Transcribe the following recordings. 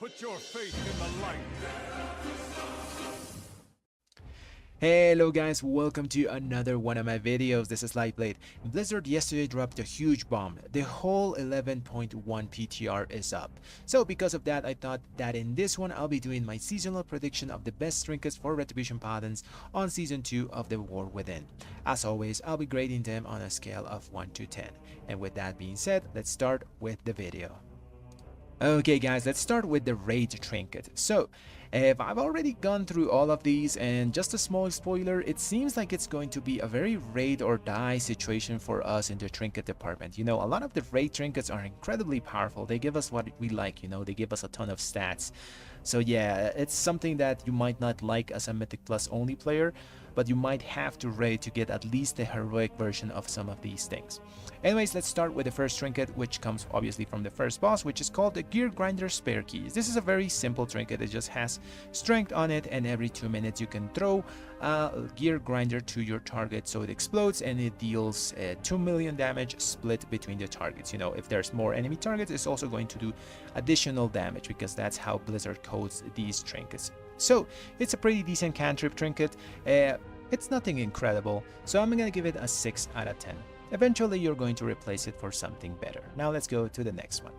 Put your faith in the light. Hello guys, welcome to another one of my videos. This is Lightblade. Blizzard yesterday dropped a huge bomb. The whole 11.1 PTR is up. So because of that, I thought that in this one I'll be doing my seasonal prediction of the best trinkets for Retribution Paladins on season 2 of the War Within. As always, I'll be grading them on a scale of 1 to 10. And with that being said, let's start with the video. Okay guys, let's start with the raid trinket. So if I've already gone through all of these, and just a small spoiler, it seems like it's going to be a very raid or die situation for us in the trinket department. You know, a lot of the raid trinkets are incredibly powerful. They give us what we like, you know, they give us a ton of stats. So yeah, it's something that you might not like as a Mythic Plus only player, but you might have to raid to get at least the heroic version of some of these things. Anyways, let's start with the first trinket, which comes obviously from the first boss, which is called the Gear Grinder Spare Keys. This is a very simple trinket. It just has strength on it, and every 2 minutes you can throw a gear grinder to your target so it explodes, and it deals 2 million damage split between the targets. You know, if there's more enemy targets, it's also going to do additional damage, because that's how Blizzard codes these trinkets. So it's a pretty decent cantrip trinket. It's nothing incredible, so I'm gonna give it a 6 out of 10. Eventually you're going to replace it for something better. Now let's go to the next one.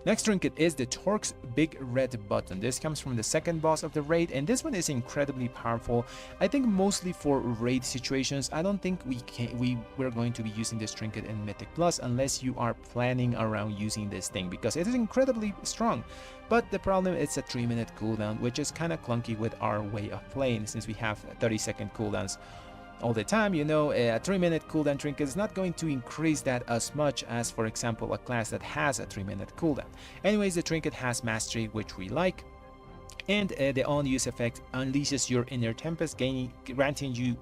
Next trinket is the Torque's Big Red Button. This comes from the second boss of the raid, and this one is incredibly powerful. I think mostly for raid situations. I don't think we're going to be using this trinket in Mythic Plus unless you are planning around using this thing, because it is incredibly strong. But the problem is it's a 3-minute cooldown, which is kind of clunky with our way of playing, since we have 30-second cooldowns all the time. You know, a 3-minute cooldown trinket is not going to increase that as much as, for example, a class that has a 3-minute cooldown. Anyways, the trinket has mastery, which we like, and the on-use effect unleashes your inner tempest, granting you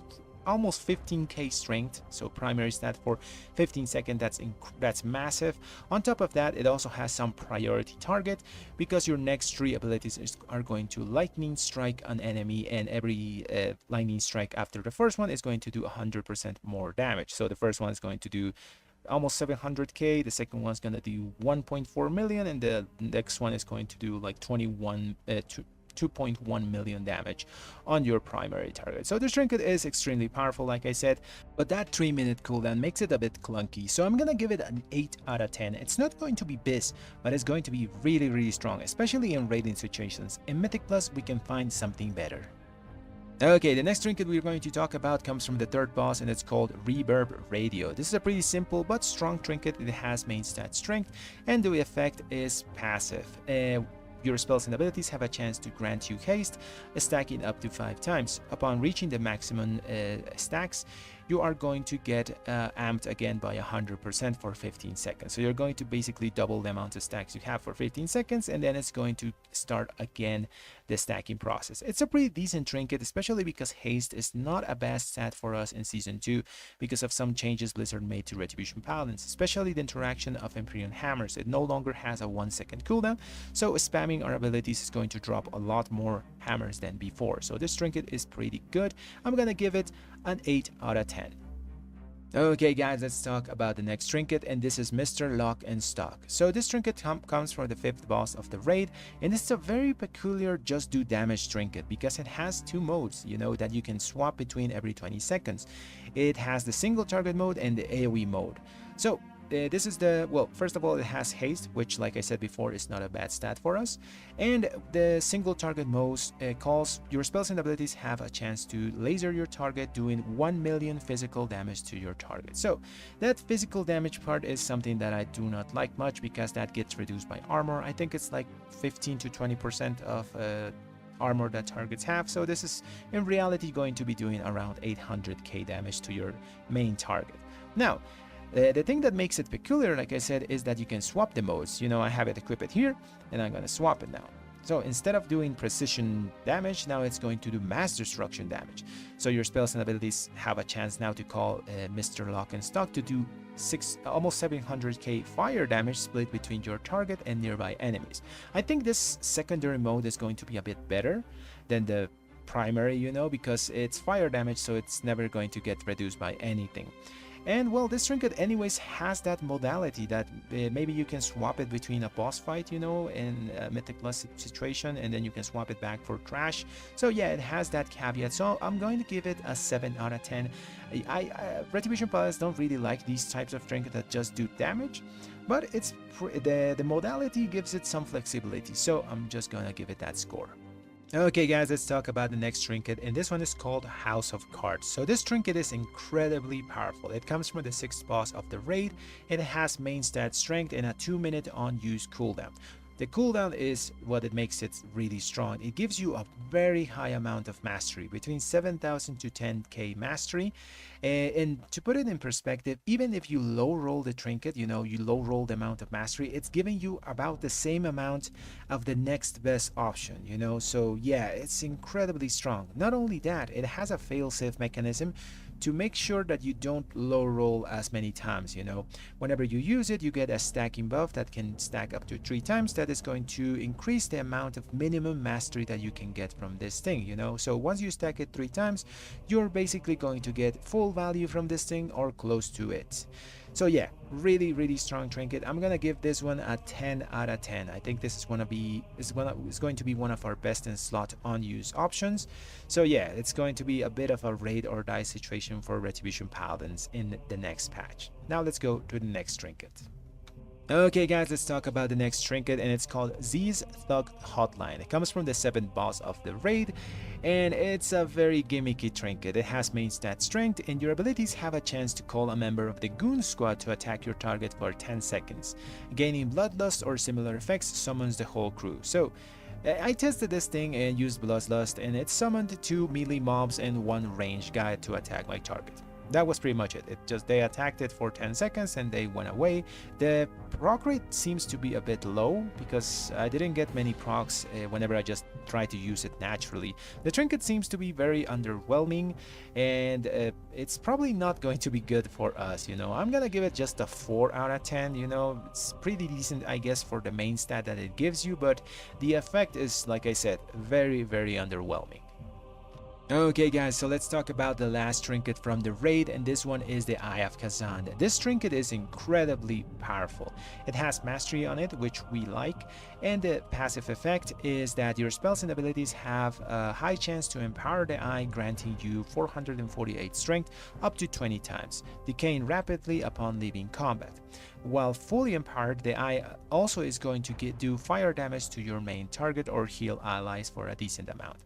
almost 15k strength, so primary stat for 15 seconds. That's massive. On top of that, it also has some priority target, because your next 3 abilities are going to lightning strike an enemy, and every lightning strike after the first one is going to do 100% more damage. So the first one is going to do almost 700k, the second one's gonna do 1.4 million, and the next one is going to do like 2.1 million damage on your primary target. So this trinket is extremely powerful, like I said, but that 3-minute cooldown makes it a bit clunky, so I'm gonna give it an 8 out of 10. It's not going to be BIS, but it's going to be really strong, especially in raiding situations. In Mythic Plus, we can find something better. Okay, the next trinket we're going to talk about comes from the third boss, and it's called Reverb Radio. This is a pretty simple but strong trinket. It has main stat strength, and the effect is passive. Your spells and abilities have a chance to grant you haste, stacking up to 5 times. Upon reaching the maximum stacks, you are going to get amped again by 100% for 15 seconds. So you're going to basically double the amount of stacks you have for 15 seconds, and then it's going to start again the stacking process. It's a pretty decent trinket, especially because haste is not a bad stat for us in Season 2 because of some changes Blizzard made to Retribution Paladins, especially the interaction of Empyrean Hammers. It no longer has a 1-second cooldown, so spamming our abilities is going to drop a lot more hammers than before. So this trinket is pretty good. I'm gonna give it an 8 out of 10. Okay guys, let's talk about the next trinket, and this is Mr. Lock and Stock. So this trinket comes from the 5th boss of the raid, and it's a very peculiar just do damage trinket, because it has 2 modes, you know, that you can swap between every 20 seconds. It has the single target mode and the AoE mode. So this is the, well, first of all, it has haste, which, like I said before, is not a bad stat for us. And the single target mode calls your spells and abilities have a chance to laser your target, doing 1 million physical damage to your target. So that physical damage part is something that I do not like much, because that gets reduced by armor. I think it's like 15 to 20% of armor that targets have. So this is in reality going to be doing around 800k damage to your main target. Now, the thing that makes it peculiar, like I said, is that you can swap the modes. You know, I have it equipped here, and I'm gonna swap it now. So instead of doing precision damage, now it's going to do mass destruction damage. So your spells and abilities have a chance now to call Mr. Lock and Stock to do almost 700k fire damage split between your target and nearby enemies. I think this secondary mode is going to be a bit better than the primary, you know, because it's fire damage, so it's never going to get reduced by anything. And well, this trinket anyways has that modality that maybe you can swap it between a boss fight, you know, in a Mythic Plus situation, and then you can swap it back for trash. So yeah, it has that caveat. So I'm going to give it a 7 out of 10. Retribution Paladins don't really like these types of trinket that just do damage, but the modality gives it some flexibility. So I'm just gonna give it that score. Okay guys, let's talk about the next trinket, and this one is called House of Cards. So this trinket is incredibly powerful. It comes from the 6th boss of the raid. It has main stat strength and a 2-minute on use cooldown. The cooldown is what it makes it really strong. It gives you a very high amount of mastery, between 7,000 to 10k mastery. And to put it in perspective, even if you low roll the trinket, you know, you low roll the amount of mastery, it's giving you about the same amount of the next best option, you know. So yeah, it's incredibly strong. Not only that, it has a fail-safe mechanism to make sure that you don't low roll as many times, you know. Whenever you use it, you get a stacking buff that can stack up to 3 times. That is going to increase the amount of minimum mastery that you can get from this thing, you know. So once you stack it 3 times, you're basically going to get full value from this thing or close to it. So yeah, really strong trinket. I'm gonna give this one a 10 out of 10. I think this is going to be one of our best in slot on use options. So yeah, it's going to be a bit of a raid or die situation for Retribution Paladins in the next patch. Now let's go to the next trinket. Okay guys, let's talk about the next trinket, and it's called Z's Thug Hotline. It comes from the 7th boss of the raid, and it's a very gimmicky trinket. It has main stat strength, and your abilities have a chance to call a member of the goon squad to attack your target for 10 seconds. Gaining bloodlust or similar effects summons the whole crew. So I tested this thing and used bloodlust, and it summoned 2 melee mobs and 1 ranged guy to attack my target. That was pretty much it. They attacked it for 10 seconds and they went away. The proc rate seems to be a bit low because I didn't get many procs whenever I just tried to use it naturally. The trinket seems to be very underwhelming, and it's probably not going to be good for us, you know. I'm gonna give it just a 4 out of 10, you know. It's pretty decent, I guess, for the main stat that it gives you, but the effect is, like I said, very underwhelming. Okay guys, so let's talk about the last trinket from the raid, and this one is the Eye of Kazan. This trinket is incredibly powerful. It has mastery on it, which we like, and the passive effect is that your spells and abilities have a high chance to empower the eye, granting you 448 strength up to 20 times, decaying rapidly upon leaving combat. While fully empowered, the eye also is going to do fire damage to your main target or heal allies for a decent amount.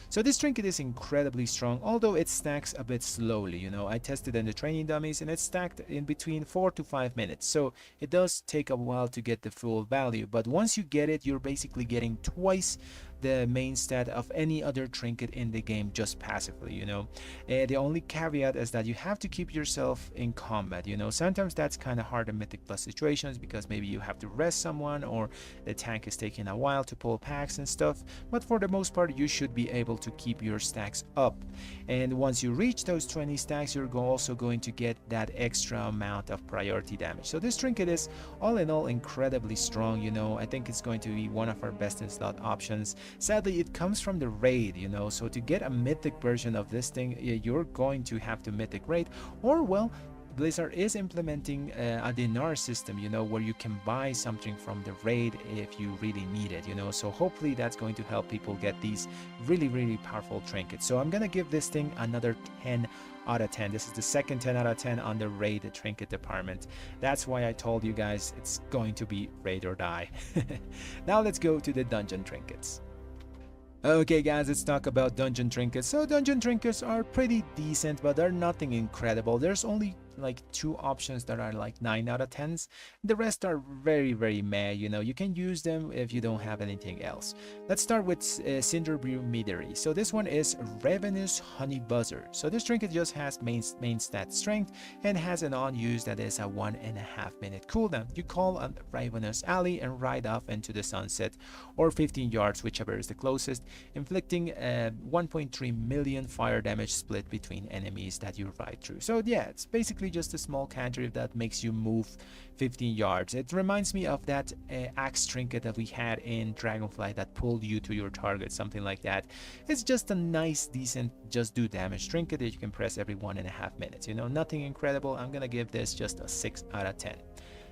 So this trinket is incredibly strong, although it stacks a bit slowly, you know. I tested in the training dummies and it stacked in between 4 to 5 minutes, so it does take a while to get the full value, but once you get it, you're basically getting twice the main stat of any other trinket in the game just passively, you know. The only caveat is that you have to keep yourself in combat, you know. Sometimes that's kind of hard in Mythic Plus situations because maybe you have to rest someone or the tank is taking a while to pull packs and stuff, but for the most part you should be able to keep your stacks up, and once you reach those 20 stacks, you're also going to get that extra amount of priority damage. So this trinket is all in all incredibly strong, you know. I think it's going to be one of our best in slot options. Sadly, it comes from the raid, you know, so to get a mythic version of this thing, you're going to have to mythic raid, or well, Blizzard is implementing a dinar system, you know, where you can buy something from the raid if you really need it, you know. So hopefully that's going to help people get these really powerful trinkets. So I'm gonna give this thing another 10 out of 10. This is the second 10 out of 10 on the raid trinket department. That's why I told you guys it's going to be raid or die. Now let's go to the dungeon trinkets. Okay guys, let's talk about dungeon trinkets. So dungeon trinkets are pretty decent, but they're nothing incredible. There's only like 2 options that are like 9 out of 10s. The rest are very meh, you know. You can use them if you don't have anything else. Let's start with Cinderbrew Meadery. So this one is Ravenous Honey Buzzer. So this trinket just has main stat strength and has an on use that is a 1.5 minute cooldown. You call a Ravenous Alley and ride off into the sunset, or 15 yards, whichever is the closest, inflicting 1.3 million fire damage split between enemies that you ride through. So yeah, it's basically basically just a small cantrip that makes you move 15 yards. It reminds me of that axe trinket that we had in Dragonfly that pulled you to your target, something like that. It's just a nice, decent, just do damage trinket that you can press every 1.5 minutes. You know, nothing incredible. I'm gonna give this just a 6 out of 10.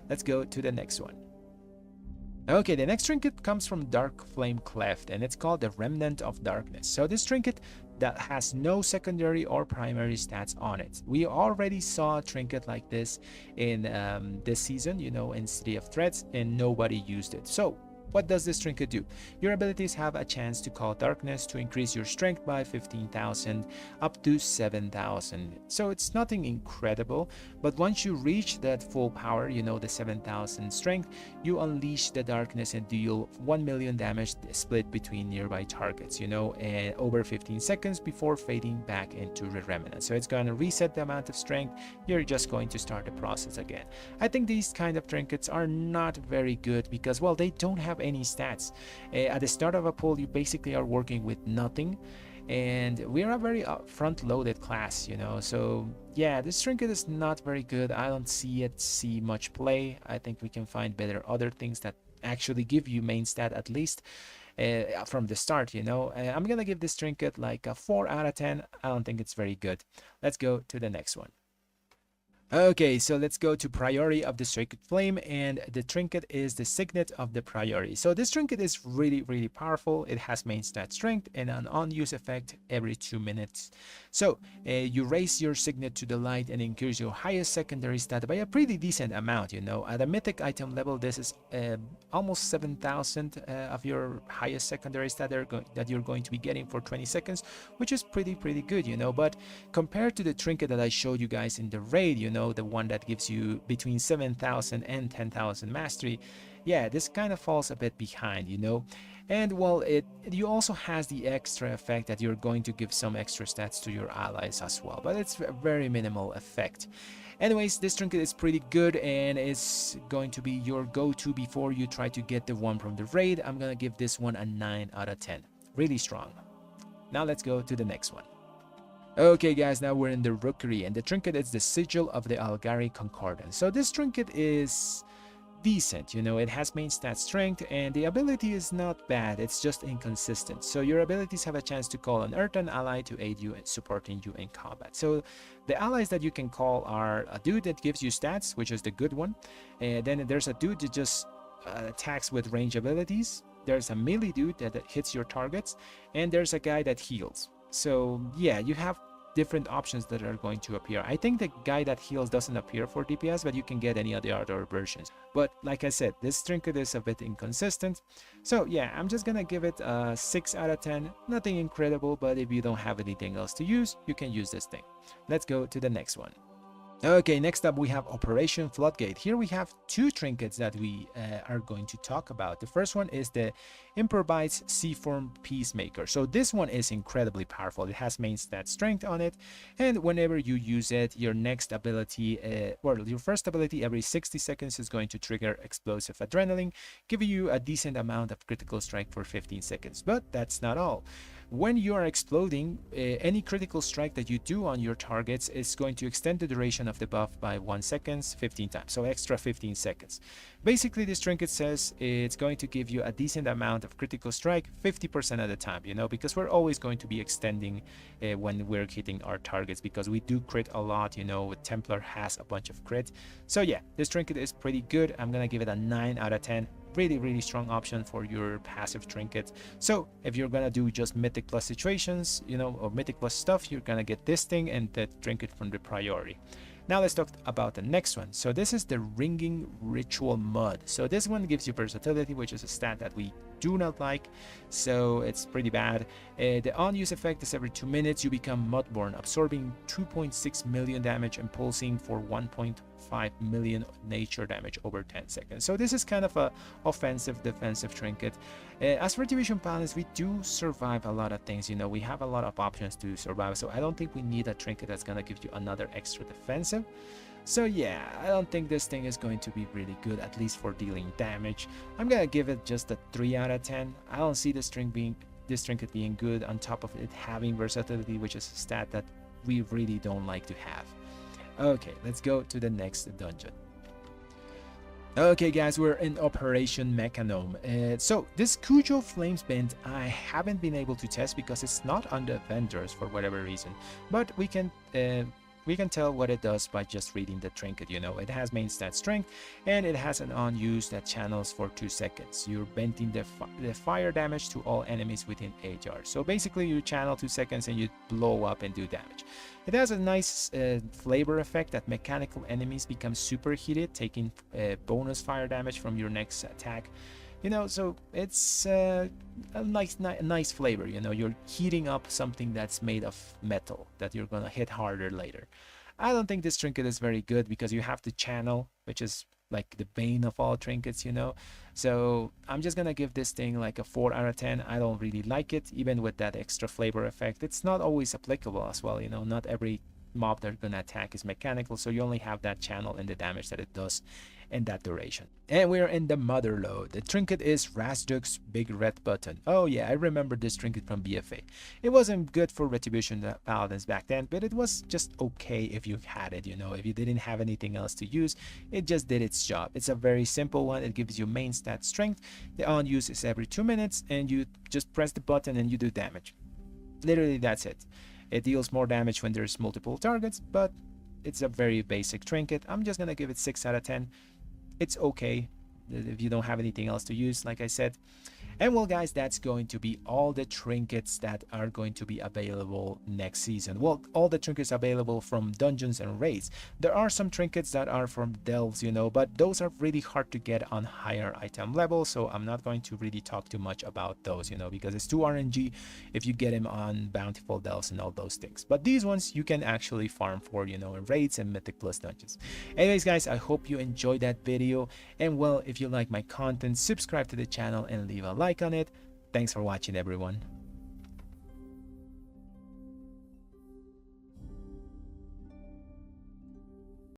Let's go to the next one. Okay, the next trinket comes from Dark Flame Cleft, and it's called the Remnant of Darkness. So this trinket that has no secondary or primary stats on it. We already saw a trinket like this in this season, you know, in City of Threats, and nobody used it. So what does this trinket do? Your abilities have a chance to call darkness to increase your strength by 15,000 up to 7,000. So it's nothing incredible, but once you reach that full power, you know, the 7,000 strength, you unleash the darkness and deal 1 million damage split between nearby targets, you know, and over 15 seconds before fading back into the remnant. So it's going to reset the amount of strength. You're just going to start the process again. I think these kind of trinkets are not very good because, well, they don't have any stats. At the start of a pull, you basically are working with nothing, and we're a very front-loaded class, you know. So yeah, this trinket is not very good. I don't see much play. I think we can find better other things that actually give you main stat at least from the start, you know. I'm gonna give this trinket like a 4 out of 10. I don't think it's very good. Let's go to the next one. Okay, so let's go to Priority of the Sacred Flame, and the trinket is the Signet of the Priority. So this trinket is really powerful. It has main stat strength and an on-use effect every 2 minutes. So you raise your signet to the light and increase your highest secondary stat by a pretty decent amount, you know. At a mythic item level, this is almost 7,000 of your highest secondary stat that you're going to be getting for 20 seconds, which is pretty good, you know. But compared to the trinket that I showed you guys in the raid, you know, the one that gives you between 7,000 and 10,000 mastery, yeah, this kind of falls a bit behind, you know. And well, you also has the extra effect that you're going to give some extra stats to your allies as well, but it's a very minimal effect. Anyways, this trinket is pretty good and it's going to be your go-to before you try to get the one from the raid. I'm gonna give this one a 9 out of 10. Really strong. Now let's go to the next one. Okay guys, now we're in the Rookery, and the trinket is the Sigil of the Algari Concordance. So this trinket is decent, you know. It has main stat strength and the ability is not bad, it's just inconsistent. So your abilities have a chance to call an earthen ally to aid you in supporting you in combat. So the allies that you can call are a dude that gives you stats, which is the good one, and then there's a dude that just attacks with range abilities, there's a melee dude that hits your targets, and there's a guy that heals. So yeah, you have different options that are going to appear. I think the guy that heals doesn't appear for DPS, but you can get any of the other versions. But like I said, this trinket is a bit inconsistent. So yeah, I'm just gonna give it a 6 out of 10. Nothing incredible, but if you don't have anything else to use, you can use this thing. Let's go to the next one. Okay, next up we have Operation Floodgate. Here we have two trinkets that we are going to talk about. The first one is the Improvised Seaform Peacemaker. So this one is incredibly powerful. It has main stat strength on it, and whenever you use it, your next ability, your first ability every 60 seconds is going to trigger Explosive Adrenaline, giving you a decent amount of critical strike for 15 seconds. But that's not all. When you are exploding, any critical strike that you do on your targets is going to extend the duration of the buff by 1 second 15 times, so extra 15 seconds. Basically, this trinket says it's going to give you a decent amount of critical strike 50% of the time, you know, because we're always going to be extending when we're hitting our targets, because we do crit a lot, you know. Templar has a bunch of crit. So yeah, this trinket is pretty good. I'm gonna give it a 9 out of 10. Really strong option for your passive trinket. So if you're gonna do just mythic plus situations, you know, or mythic plus stuff, you're gonna get this thing and the trinket from the priority. Now let's talk about the next one. So this is the Ringing Ritual Mud. So this one gives you versatility, which is a stat that we do not like, so it's pretty bad. The on-use effect is every 2 minutes you become Mudborn, absorbing 2.6 million damage and pulsing for 1.5 million nature damage over 10 seconds. So this is kind of a offensive defensive trinket. As Retribution Paladins, we do survive a lot of things, you know. We have a lot of options to survive, so I don't think we need a trinket that's gonna give you another extra defensive. So yeah, I don't think this thing is going to be really good, at least for dealing damage. I'm gonna give it just a 3 out of 10. I don't see this trinket being good, on top of it having versatility, which is a stat that we really don't like to have. Okay, let's go to the next dungeon. Okay guys, we're in Operation Mechanome. So this Cujo Flames Bend I haven't been able to test because it's not on the vendors for whatever reason, but we can tell what it does by just reading the trinket. You know, it has main stat strength and it has an on use that channels for 2 seconds. You're venting the fire damage to all enemies within 8 yards. So basically you channel 2 seconds and you blow up and do damage. It has a nice flavor effect that mechanical enemies become superheated, taking bonus fire damage from your next attack. You know, so it's a nice flavor. You know, you're heating up something that's made of metal that you're gonna hit harder later. I don't think this trinket is very good because you have to channel, which is like the bane of all trinkets, you know. So I'm just gonna give this thing like a 4 out of 10. I don't really like it, even with that extra flavor effect. It's not always applicable as well, you know. Not every mob they're gonna attack is mechanical, so you only have that channel and the damage that it does in that duration. And we're in the mother lode. The trinket is Razduk's big red button. Oh yeah, I remember this trinket from BFA. It wasn't good for Retribution Paladins back then, but it was just okay if you had it, you know. If you didn't have anything else to use, it just did its job. It's a very simple one. It gives you main stat strength. The on use is every 2 minutes and you just press the button and you do damage. Literally that's it. It deals more damage when there's multiple targets, but it's a very basic trinket. I'm just gonna give it 6 out of 10. It's okay if you don't have anything else to use, like I said. And well guys, that's going to be all the trinkets that are going to be available next season. Well, all the trinkets available from dungeons and raids. There are some trinkets that are from delves, you know, but those are really hard to get on higher item levels, so I'm not going to really talk too much about those, you know, because it's too RNG if you get them on bountiful delves and all those things. But these ones you can actually farm for, you know, in raids and mythic plus dungeons. Anyways guys, I hope you enjoyed that video, and well, if you like my content, subscribe to the channel and leave a like on it. Thanks for watching everyone.